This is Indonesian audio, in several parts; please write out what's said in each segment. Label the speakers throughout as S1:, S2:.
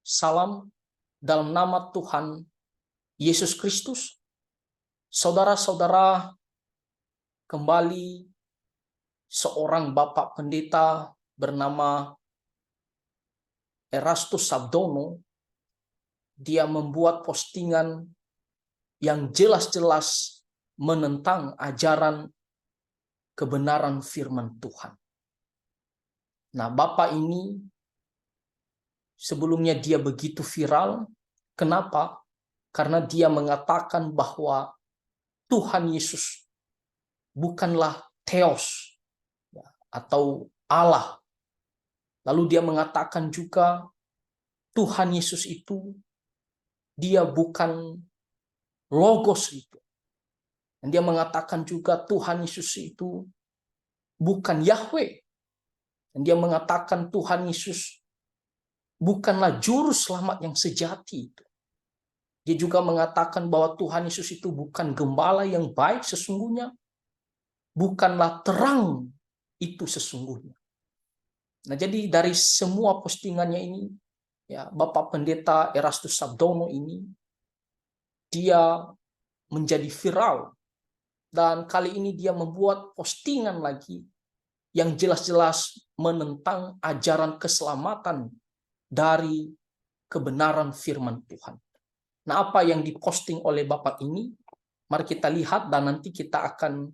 S1: salam dalam nama Tuhan Yesus Kristus. Saudara-saudara, kembali seorang Bapak Pendeta bernama Erastus Sabdono, dia membuat postingan yang jelas-jelas menentang ajaran kebenaran firman Tuhan. Nah, Bapak ini sebelumnya dia begitu viral. Kenapa? Karena dia mengatakan bahwa Tuhan Yesus bukanlah Theos atau Allah. Lalu dia mengatakan juga Tuhan Yesus itu dia bukan Logos itu. Dan dia mengatakan juga Tuhan Yesus itu bukan Yahweh. Dan dia mengatakan Tuhan Yesus bukanlah juru selamat yang sejati itu. Dia juga mengatakan bahwa Tuhan Yesus itu bukan gembala yang baik sesungguhnya. Bukanlah terang itu sesungguhnya. Nah, jadi dari semua postingannya ini, ya, Bapak Pendeta Erastus Sabdono ini, dia menjadi viral. Dan kali ini dia membuat postingan lagi yang jelas-jelas menentang ajaran keselamatan dari kebenaran firman Tuhan. Nah, apa yang diposting oleh Bapak ini? Mari kita lihat dan nanti kita akan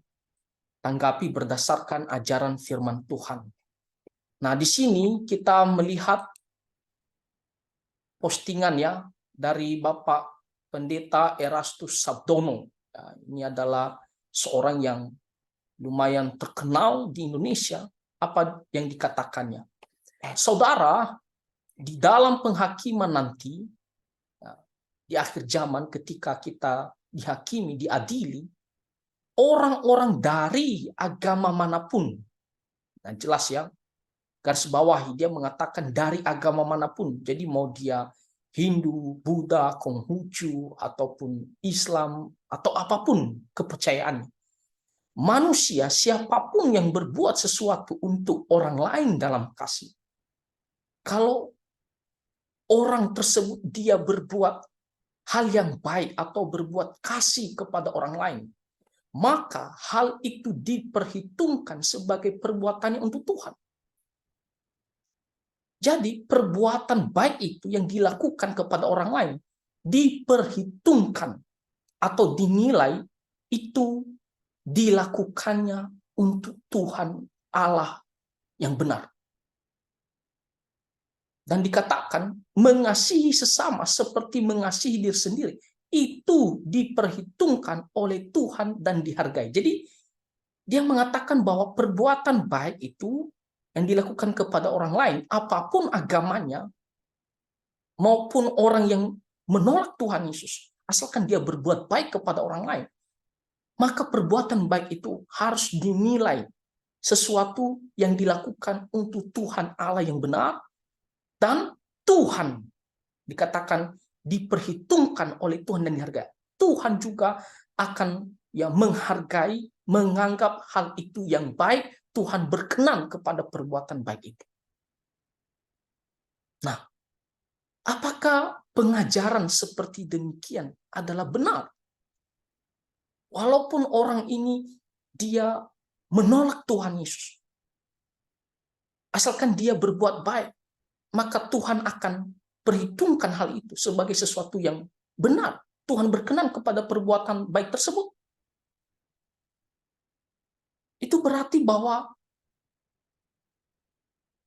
S1: tanggapi berdasarkan ajaran firman Tuhan. Nah, di sini kita melihat postingan ya dari Bapak Pendeta Erastus Sabdono. Nah, ini adalah seorang yang lumayan terkenal di Indonesia. Apa yang dikatakannya? Saudara, di dalam penghakiman nanti, di akhir zaman ketika kita dihakimi, diadili, orang-orang dari agama manapun, nah jelas ya, garis bawahi dia mengatakan dari agama manapun, jadi mau dia Hindu, Buddha, Konghucu, ataupun Islam, atau apapun kepercayaannya, manusia siapapun yang berbuat sesuatu untuk orang lain dalam kasih, kalau orang tersebut dia berbuat hal yang baik atau berbuat kasih kepada orang lain, maka hal itu diperhitungkan sebagai perbuatannya untuk Tuhan. Jadi perbuatan baik itu yang dilakukan kepada orang lain diperhitungkan atau dinilai itu dilakukannya untuk Tuhan Allah yang benar. Dan dikatakan mengasihi sesama seperti mengasihi diri sendiri itu diperhitungkan oleh Tuhan dan dihargai. Jadi dia mengatakan bahwa perbuatan baik itu yang dilakukan kepada orang lain, apapun agamanya, maupun orang yang menolak Tuhan Yesus, asalkan dia berbuat baik kepada orang lain, maka perbuatan baik itu harus dinilai sesuatu yang dilakukan untuk Tuhan Allah yang benar, dan Tuhan dikatakan diperhitungkan oleh Tuhan dan dihargai. Tuhan juga akan menghargai, menganggap hal itu yang baik. Tuhan berkenan kepada perbuatan baik itu. Nah, apakah pengajaran seperti demikian adalah benar? Walaupun orang ini dia menolak Tuhan Yesus, asalkan dia berbuat baik, maka Tuhan akan perhitungkan hal itu sebagai sesuatu yang benar. Tuhan berkenan kepada perbuatan baik tersebut. Itu berarti bahwa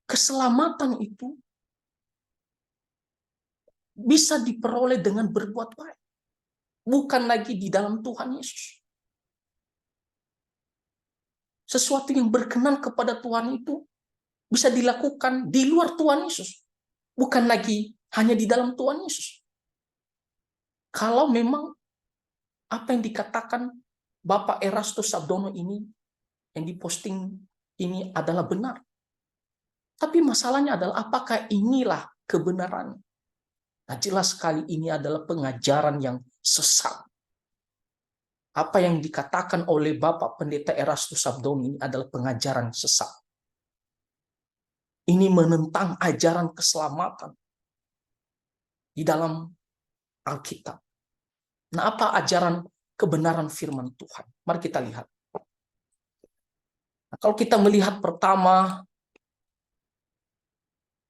S1: keselamatan itu bisa diperoleh dengan berbuat baik. Bukan lagi di dalam Tuhan Yesus. Sesuatu yang berkenan kepada Tuhan itu bisa dilakukan di luar Tuhan Yesus. Bukan lagi hanya di dalam Tuhan Yesus. Kalau memang apa yang dikatakan Bapak Erastus Sabdono ini, yang diposting ini adalah benar. Tapi masalahnya adalah apakah inilah kebenaran? Nah, jelas sekali ini adalah pengajaran yang sesat. Apa yang dikatakan oleh Bapak Pendeta Erastus Sabdono ini adalah pengajaran sesat. Ini menentang ajaran keselamatan. di dalam Alkitab. Nah, apa ajaran kebenaran firman Tuhan? Mari kita lihat. Nah, kalau kita melihat pertama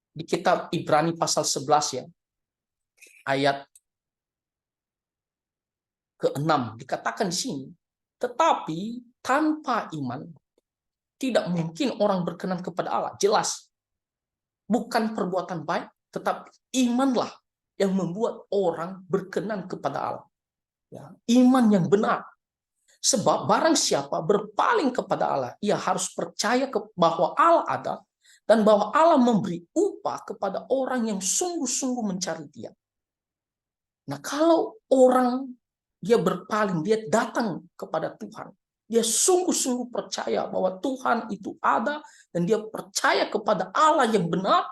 S1: di kitab Ibrani pasal 11 ya, ayat ke-6 dikatakan di sini, tetapi tanpa iman tidak mungkin orang berkenan kepada Allah. Jelas, bukan perbuatan baik, tetapi imanlah yang membuat orang berkenan kepada Allah. Ya, iman yang benar. Sebab barang siapa berpaling kepada Allah, ia harus percaya bahwa Allah ada dan bahwa Allah memberi upah kepada orang yang sungguh-sungguh mencari Dia. Nah, kalau orang dia berpaling, dia datang kepada Tuhan, dia sungguh-sungguh percaya bahwa Tuhan itu ada dan dia percaya kepada Allah yang benar,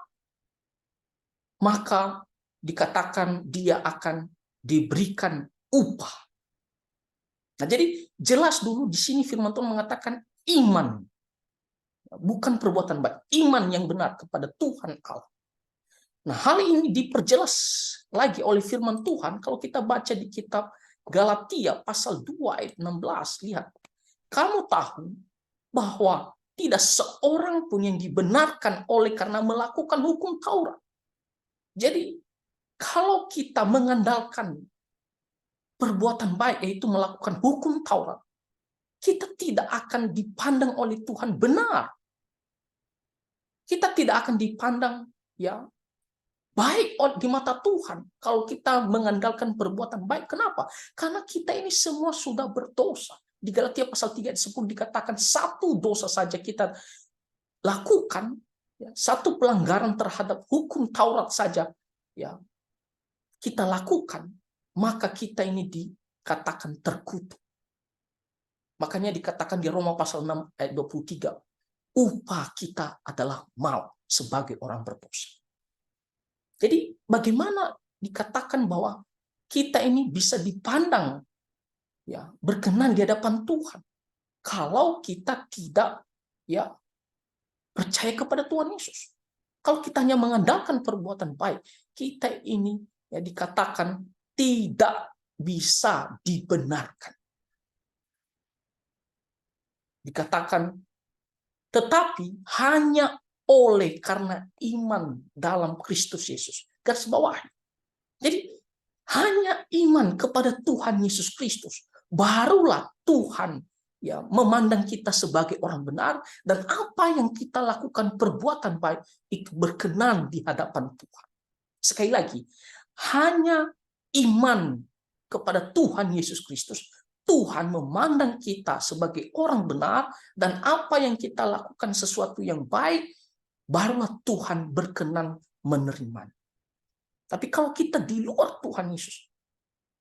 S1: maka dikatakan dia akan diberikan upah. Nah, jadi jelas dulu di sini firman Tuhan mengatakan iman, bukan perbuatan baik, iman yang benar kepada Tuhan Allah. Nah, hal ini diperjelas lagi oleh firman Tuhan kalau kita baca di kitab Galatia pasal 2 ayat 16. Lihat, kamu tahu bahwa tidak seorang pun yang dibenarkan oleh karena melakukan hukum Taurat. Jadi, kalau kita mengandalkan perbuatan baik, yaitu melakukan hukum Taurat, kita tidak akan dipandang oleh Tuhan benar. Kita tidak akan dipandang ya baik di mata Tuhan kalau kita mengandalkan perbuatan baik. Kenapa? Karena kita ini semua sudah berdosa. Di Galatia pasal 3 ayat 10 dikatakan satu dosa saja kita lakukan, ya, satu pelanggaran terhadap hukum Taurat saja ya kita lakukan, maka kita ini dikatakan terkutuk. Makanya dikatakan di Roma pasal 6 ayat 23, upah kita adalah maut sebagai orang berdosa. Jadi bagaimana dikatakan bahwa kita ini bisa dipandang ya berkenan di hadapan Tuhan kalau kita tidak ya percaya kepada Tuhan Yesus. Kalau kita hanya mengandalkan perbuatan baik, kita ini ya dikatakan tidak bisa dibenarkan. Dikatakan tetapi hanya oleh karena iman dalam Kristus Yesus. Garis bawah. Jadi hanya iman kepada Tuhan Yesus Kristus, barulah Tuhan ya memandang kita sebagai orang benar, dan apa yang kita lakukan perbuatan baik itu berkenan di hadapan Tuhan. Sekali lagi, hanya iman kepada Tuhan Yesus Kristus, Tuhan memandang kita sebagai orang benar, dan apa yang kita lakukan sesuatu yang baik, barulah Tuhan berkenan menerima. Tapi kalau kita di luar Tuhan Yesus,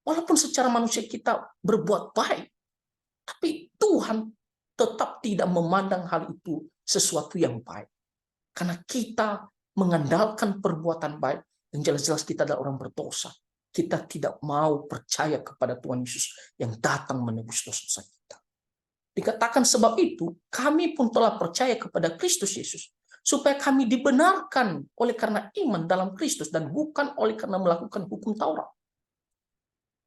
S1: walaupun secara manusia kita berbuat baik, tapi Tuhan tetap tidak memandang hal itu sesuatu yang baik. Karena kita mengandalkan perbuatan baik, dan jelas-jelas kita adalah orang berdosa. Kita tidak mau percaya kepada Tuhan Yesus yang datang menebus dosa kita. Dikatakan sebab itu, kami pun telah percaya kepada Kristus Yesus, supaya kami dibenarkan oleh karena iman dalam Kristus dan bukan oleh karena melakukan hukum Taurat.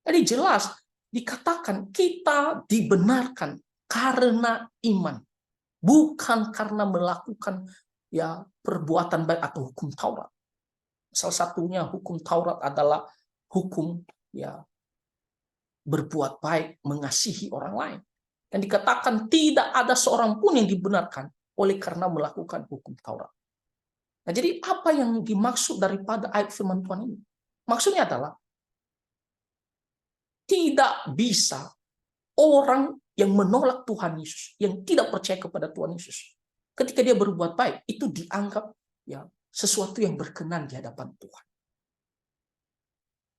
S1: Jadi jelas dikatakan kita dibenarkan karena iman, bukan karena melakukan ya perbuatan baik atau hukum Taurat. Salah satunya hukum Taurat adalah hukum ya berbuat baik, mengasihi orang lain. Dan dikatakan tidak ada seorang pun yang dibenarkan oleh karena melakukan hukum Taurat. Nah, jadi apa yang dimaksud daripada ayat firman Tuhan ini? Maksudnya adalah tidak bisa orang yang menolak Tuhan Yesus, yang tidak percaya kepada Tuhan Yesus, ketika dia berbuat baik, itu dianggap ya sesuatu yang berkenan di hadapan Tuhan.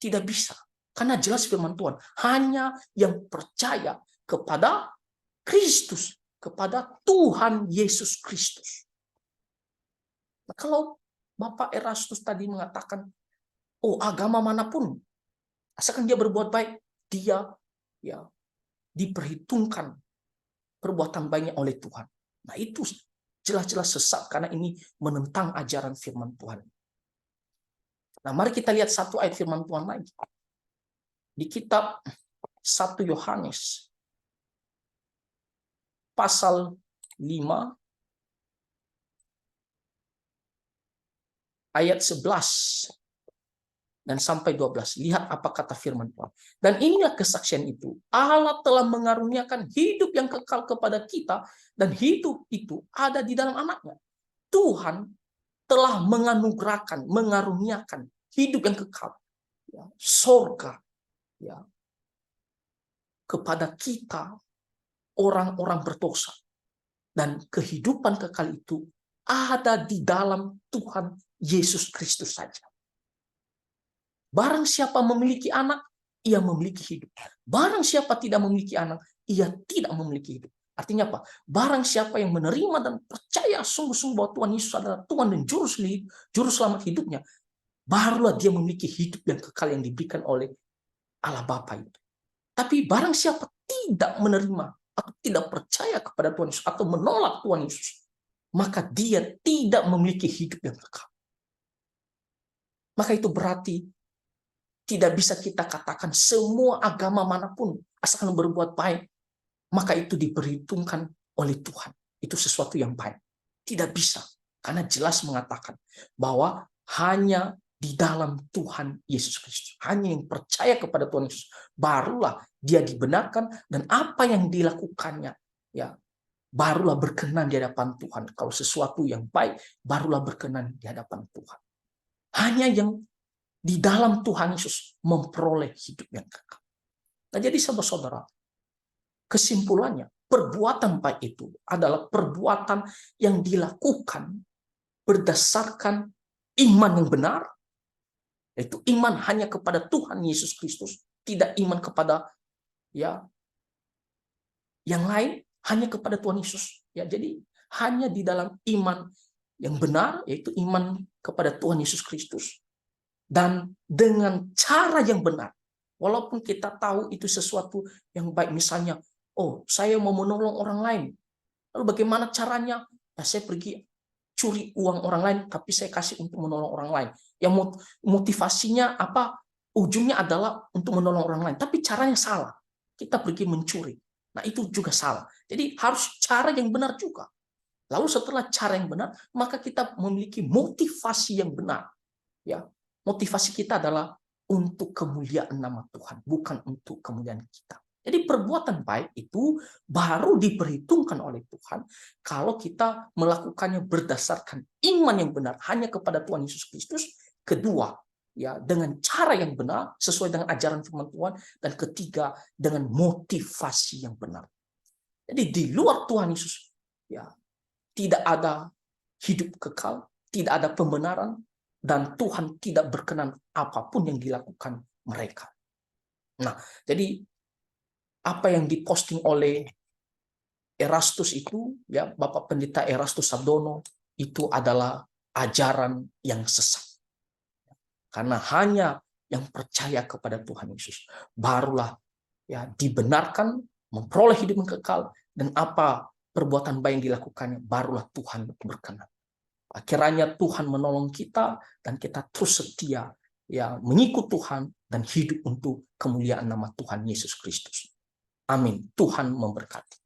S1: Tidak bisa. Karena jelas firman Tuhan, hanya yang percaya kepada Kristus, kepada Tuhan Yesus Kristus. Nah, kalau Bapak Erastus tadi mengatakan, oh agama manapun, asalkan dia berbuat baik, dia ya diperhitungkan perbuatan baiknya oleh Tuhan. Nah, itu jelas-jelas sesat karena ini menentang ajaran firman Tuhan. Nah, mari kita lihat satu ayat firman Tuhan lagi. Di kitab 1 Yohanes pasal 5 ayat 11 dan sampai 12. Lihat apa kata firman Tuhan. Dan inilah kesaksian itu. Allah telah mengaruniakan hidup yang kekal kepada kita, dan hidup itu ada di dalam anaknya. Tuhan telah mengaruniakan hidup yang kekal, ya, surga, ya, kepada kita orang-orang berdosa. Dan kehidupan kekal itu ada di dalam Tuhan Yesus Kristus saja. Barang siapa memiliki anak, ia memiliki hidup. Barang siapa tidak memiliki anak, ia tidak memiliki hidup. Artinya apa? Barang siapa yang menerima dan percaya sungguh-sungguh bahwa Tuhan Yesus adalah Tuhan dan juru selamat hidupnya, barulah dia memiliki hidup yang kekal yang diberikan oleh Allah Bapa itu. Tapi barang siapa tidak menerima atau tidak percaya kepada Tuhan Yesus atau menolak Tuhan Yesus, maka dia tidak memiliki hidup yang kekal. Maka itu berarti tidak bisa kita katakan semua agama manapun asalkan berbuat baik, maka itu diperhitungkan oleh Tuhan. Itu sesuatu yang baik. Tidak bisa. Karena jelas mengatakan bahwa hanya di dalam Tuhan Yesus Kristus, hanya yang percaya kepada Tuhan Yesus, barulah dia dibenarkan, dan apa yang dilakukannya, ya, barulah berkenan di hadapan Tuhan. Kalau sesuatu yang baik, barulah berkenan di hadapan Tuhan. Hanya yang di dalam Tuhan Yesus memperoleh hidup yang kekal. Nah, jadi saudara-saudara, kesimpulannya, perbuatan baik itu adalah perbuatan yang dilakukan berdasarkan iman yang benar, yaitu iman hanya kepada Tuhan Yesus Kristus, tidak iman kepada ya yang lain, hanya kepada Tuhan Yesus. Ya, jadi hanya di dalam iman yang benar, yaitu iman kepada Tuhan Yesus Kristus, dan dengan cara yang benar. Walaupun kita tahu itu sesuatu yang baik, misalnya, oh, saya mau menolong orang lain. Lalu bagaimana caranya? Ya, saya pergi curi uang orang lain, tapi saya kasih untuk menolong orang lain. Yang motivasinya apa? Ujungnya adalah untuk menolong orang lain, tapi caranya salah. Kita pergi mencuri. Nah, itu juga salah. Jadi harus cara yang benar juga. Lalu setelah cara yang benar, maka kita memiliki motivasi yang benar. Ya, motivasi kita adalah untuk kemuliaan nama Tuhan, bukan untuk kemuliaan kita. Jadi perbuatan baik itu baru diperhitungkan oleh Tuhan kalau kita melakukannya berdasarkan iman yang benar hanya kepada Tuhan Yesus Kristus. Kedua, ya, dengan cara yang benar sesuai dengan ajaran firman Tuhan, dan ketiga, dengan motivasi yang benar. Jadi di luar Tuhan Yesus, ya, tidak ada hidup kekal, tidak ada pembenaran, dan Tuhan tidak berkenan apapun yang dilakukan mereka. Nah, jadi apa yang diposting oleh Erastus itu, ya, Bapak Pendeta Erastus Sabdono, itu adalah ajaran yang sesat. Karena hanya yang percaya kepada Tuhan Yesus barulah, ya, dibenarkan, memperoleh hidup yang kekal, dan apa perbuatan baik yang dilakukannya barulah Tuhan berkenan. Kiranya Tuhan menolong kita dan kita terus setia, ya, mengikut Tuhan dan hidup untuk kemuliaan nama Tuhan Yesus Kristus. Amin. Tuhan memberkati.